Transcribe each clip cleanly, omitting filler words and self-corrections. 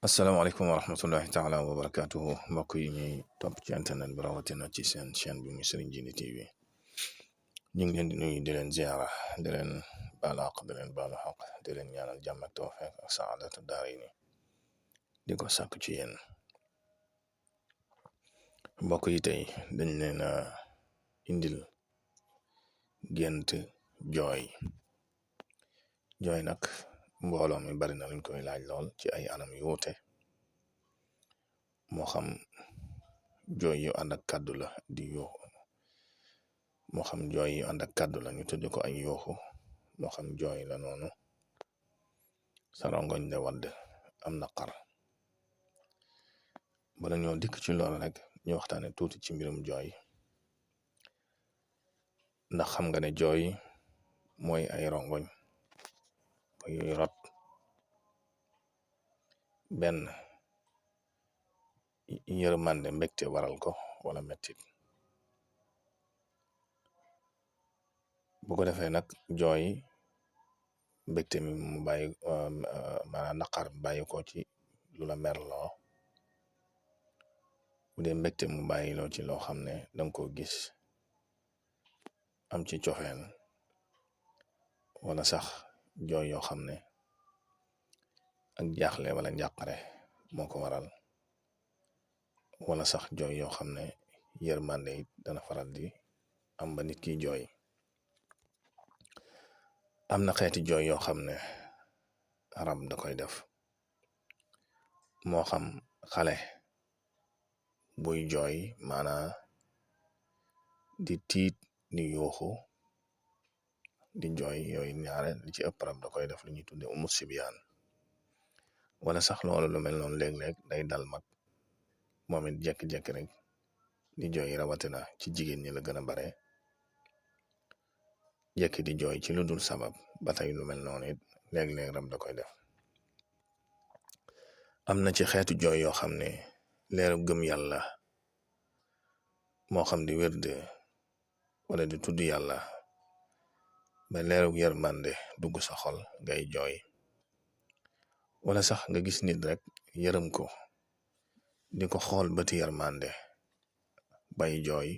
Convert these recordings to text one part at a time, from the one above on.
asalaamaaleykum wa rahmatullahi taala wa barakaatuhu mbokk yi ñuy topp ci internet bi rawatina ci seen chaîne bi muy Serigne Djily TV ñu ngi leen di nuyu di leen ziara di leen baal àq di leen baalu àq di leen ñaanal jàmm ak tawfeex ak saadatu daarayni di ko sàkk ci yéen mbokk yi tey dañ leen a indil gént jooy nag mbooloo mi bari na luñ koy laaj lool ci ay anam yu wuute moo xam jooy yu ànd ak kàddu la di yuuxu moo xam jooy yu ànd ak kàddu la ñu tudd ko ay yuuxu moo xam jooy la noonu sa rongoñ de wadd am naqar bala ñoo dikk ci loolu rek ñu waxtaane tuuti ci mbirum jooy ndax xam nga ne jooy mooy ay rongoñ yuy rot benn yërmande mbégte waral ko wala mettit bu ko defee nag jooy mbégte mi mu bàyyi maanaam naqar bàyyi ko ci lu la merloo bu dee mbégte mu bàyyi loo ci loo xam ne danga ko gis am ci cofeel wala sax jooy yoo xam ne ak jaaxle wala njàqare moo ko waral wala sax jooy yoo xam ne yërmande it dana faral di am ba nit ki jooy am na xeeti jooy yoo xam ne rab da koy def moo xam xale buy jooy maanaa di tiit di yuuxu di jooy yooyu ñaare li ci ëpp rab da koy def lu ñuy tudde umu sibiyaan wala sax loolu lu mel noonu léeg-léeg day dal mag moom it jekki-jekki rek di jooy rawatina ci jigéen ñi la gën a bare jekki di jooy ci lu dul sabab ba tey lu mel noonu it léeg-léeg rab da koy def am na ci xeetu jooy yoo xam ne leeru gëm yàlla moo xam di wérde wala di tudd yàlla ba leeru yërmande dugg sa xol ngay jooy wala sax nga gis nit rek yërëm ko di ko xool bëti yërmande bay jooy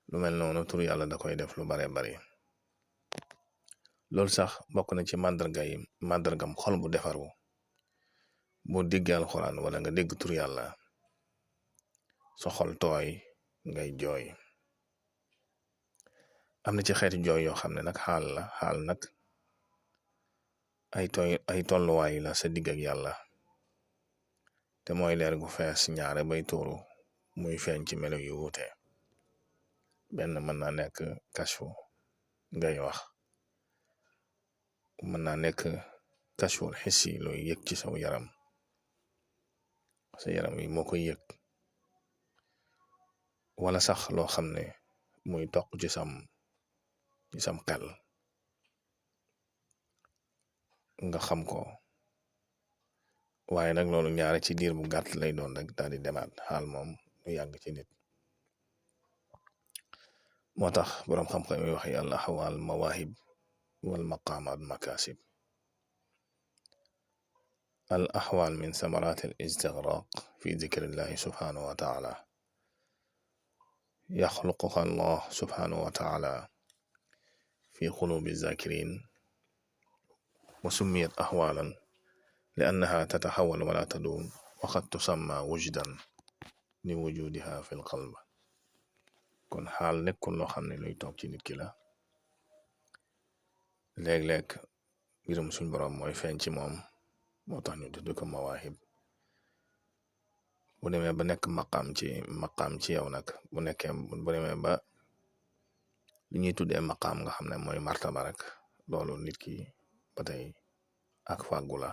lu mel noonu tur yàlla da koy def lu bare bari loolu sax bokk na ci màndargam xol bu defaru boo déggee alxuraan wala nga dégg tur yàlla sa xol tooy ngay jooy am na ci xeeti jooy yoo xam ne nag xaal nag ay tolluwaay la sa digg ak yàlla te mooy leer gu fees ñaare bay tuuru muy feeñ ci melo yu wuute benn mën naa nekk kashfu ngay wax mën naa nekk kashful xissi looy yëg ci saw yaram sa yaram yi moo koy yëg wala sax loo xam ne muy toq ci sam xel nga xam ko waaye nag loolu ñaare ci diir bu gàtt lay doon rek daal di demaat xaal moom lu yàgg ci nit moo tax boroom xam-xam yi wax yàlla xawaal mawahib wal maqaamaat makasib al axwaal min samarat al istigraq fi dikrillahi subhanahu wa taala yaxluquha allah subhanahu wa taala fi qulubi zakirin wa summiyat axwaalan li annaha tataxawal wala taduum waxat tusamma wujdan li wujudiha fi l qalb kon xaal nekkul loo xam ne luy toog ci nit ki la léeg-léeg mbirum suñ boroom mooy feeñ ci moom moo tax ñu tudd ko mawaahib bu demee ba nekk maqaam ci yow nag bu demee ba li ñuy tuddee maqaam nga xam ne mooy martaba rek loolu nit ki ba tey ak fàggu la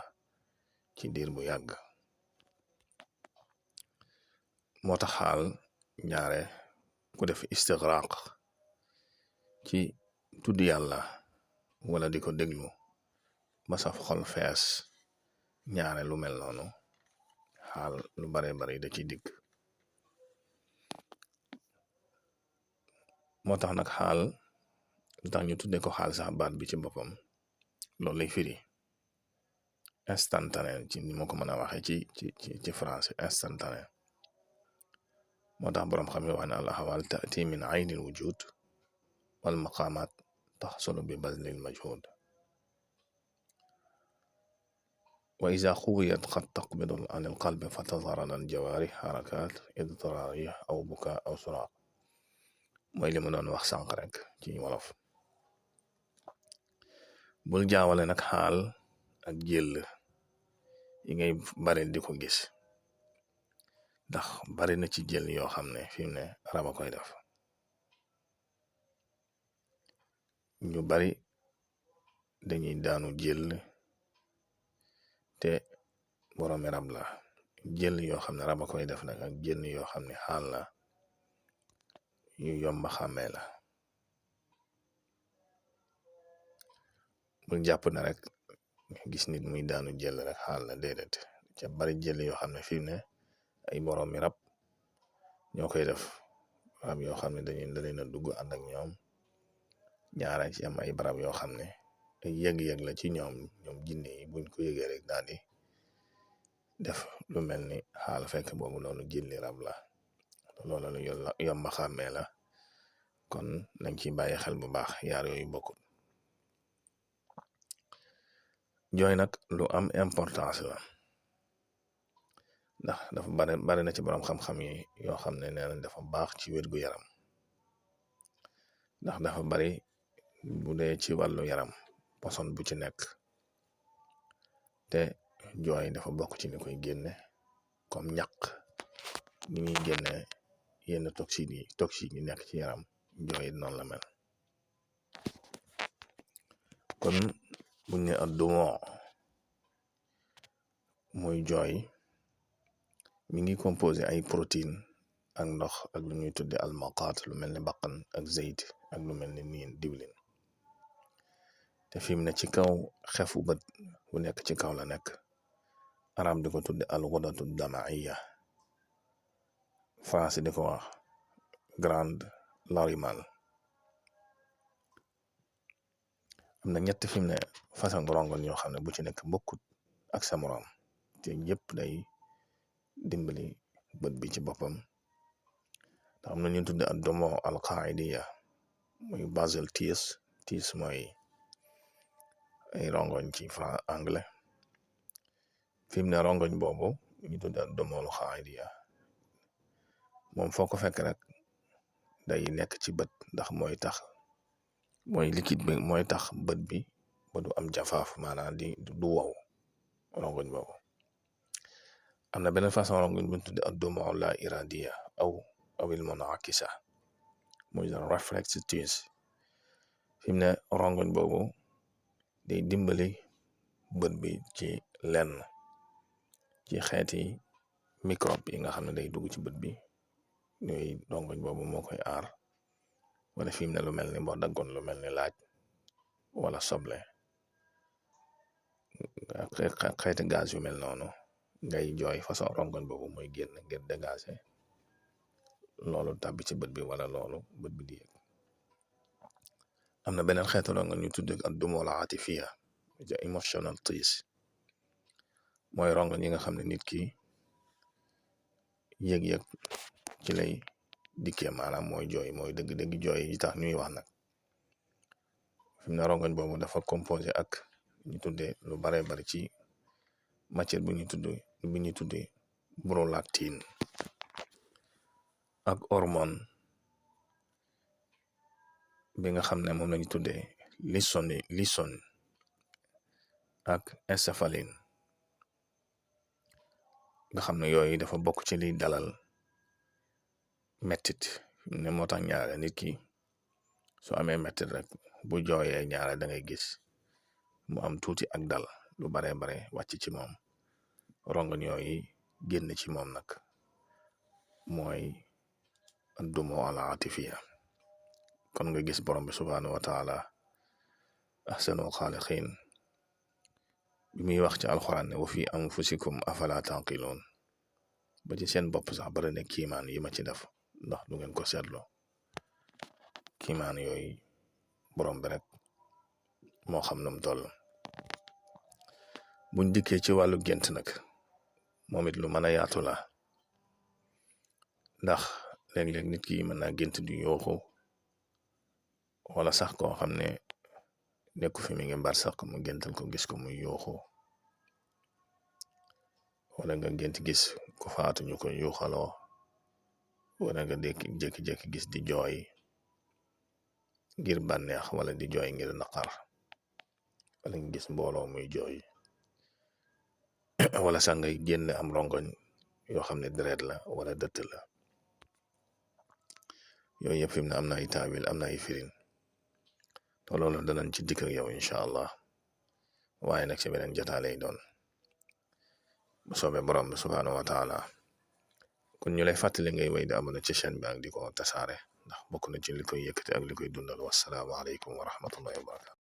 ci diir bu yàgg moo tax xaal ñaare ku def istigraq ci tudd yàlla wala di ko déglu ba saf xol fees ñaare lu mel noonu xaal lu bare bari da ci digg moo tax nag xaal lu tax ñu tudde ko xaal sax baat bi ci boppam loolu lay firi instantané ci ni ma ko mën a waxee ci français instantané moo tax boroom xam yi wax ne al ahwal taati min aynil wujud wal maqamat taxsulu bi bazlil majhud wa iza xuwiyat qad taqbidu an al qalbi fa tazhar al jawarih harakat idrariya aw buka aw suraq mooy li mu doon wax sànq rek ci wolof. bul jaawale nag xaal ak jël yi ngay bari di ko gis ndax bari na ci jël yoo xam ne fi mu ne raba koy def. ñu bari dañuy daanu jël te boroomi rab la. jël yoo xam ne raba koy def nag ak jël yoo xam ne xaal la yu yomba xàmmee la. bul jàpp na rek gis nit muy daanu jël rek xaal la déedéet ca bari jël yoo xam ne fi mu ne ay boroomi rab ñoo koy def. rab yoo xam ne da leen a dugg ànd ak ñoom ñaara ci am ay barab yoo xam ne ay yëg-yëg la ci ñoom jinne yi buñ ko yëgee rek daal di def lu mel ni xaal fekk boobu noonu jëlli rab la. loolu lu yomba xàmmee la kon nañ ci bàyyi xel bu baax yaar yooyu bokkul. jooy nag lu am importance la ndax dafa bari na ci borom xam-xam yi yoo xam ne nee nañ dafa baax ci wér gu yaram ndax dafa bari bu dee ci wàllu yaram poson bu ci nekk te jooy dafa bokk ci li koy génne comme ñaq ni muy génne yenn toxines yi nekk ci yaram jooy noonu la mel. kon buñ ne addumoo muy jooy mi ngi composé ay protéine ak ndox ak lu ñuy tudde almaqaat lu mel ni baqan ak zeyt ak lu mel ni niin diwlin te fi mu ne ci kaw xefu bët bu nekk ci kaw la nekk. arab di ko tudde alxudatu damaiya français di ko wax grande larimal. am na ñett fi mu ne façon rongoñ yoo xam ne bu ci nekk bokkut ak sa morom te yëpp day dimbali bët bi ci boppam. ndax am na ñu tudde ad domo alqaidiya muy basal tears mooy ay rongoñ ci anglais. fi mu ne rongoñ boobu ñu tudde ad domo alqaidiya moom foo ko fekk rek day nekk ci bët ndax mooy liquide bi mooy tax bët bi ba du am jafaaf maanaam du wow rongoñ boobu. am na beneen façon rongoñ bu ñu tudde ad domo la iradiya awil munakisa muy reflex tears. fi mu ne rongoñ boobu day dimbali bët bi ci lenn ci xeeti microbe yi nga xam ne day dugg ci bët bi ñooy rongoñ boobu moo koy aar. wala fi mu ne lu mel ni boo daggoon lu mel ni laaj wala soble xeeti gaz yu mel noonu ngay jooy façon rongoñ boobu mooy génn ngir dégager loolu tàbbi ci bët bi wala loolu bët bi di yëg. am na beneen xeetu rongoñ ñu tudd ak dumola atifiya emotional tears mooy rongoñ yi nga xam ne nit ki yëg-yëg ci lay dikkee maanaam mooy jooy mooy dëgg-dëgg jooy yi tax ñuy wax nag. fi mu ne rongoñ boobu dafa composé ak ñu tuddee lu bare bari ci matière bu ñuy tuddee prolactine ak hormone bi nga xam ne moom lañu tuddee lisson ak encéphaline nga xam ne yooyu dafa bokk ci liy dalal mettit. ne moo tax ñaare nit ki su amee mettit rek bu jooyee ñaare da ngay gis mu am tuuti ak dal lu bare wàcc ci moom. rongoñ yooyu génn ci moom nag mooy addumo ala atifiya. kon nga gis borom bi subhaanahu wa taala ahsanul xaaliqiin bi muy wax ci alxuraan ne wa fi anfusikum afala tanqiloon ba ci seen bopp sax bari na kiimaan yi ma ci def ndax du ngeen ko seetloo. kiimaan yooyu borom bi rek moo xam nu mu toll. buñ dikkee ci wàllu gént nag moom it lu mën a yaatu la ndax léeg-léeg nit ki mën naa gént di yooxu wala sax koo xam ne nekku fi mi ngi mbar sax mu géntal ko gis ko muy yooxu wala nga gént gis ku faatu ñu ko yuuxaloo wala nga jékki-jékki gis di jooy ngir bànneex wala di jooy ngir naqar wala nga gis mbooloo muy jooy wala sax ngay génn am rongoñ yoo xam ne deret la wala dëtt la yooyu yëpp fi mu ne am na ay taawil am na ay firin te loolu danañ ci dikk ak yow incha allah waaye nag ci beneen jotaay lay doon bu soobee borom bi subhaanahu wa taala kon ñu lay fàttali ngay wéy di abonné ci chaîne bi ak di ko tasaare ndax bokk na ci li koy yëkkati ak li koy dundal wassalaamu aleykum wa rahmatullahi wa barakatu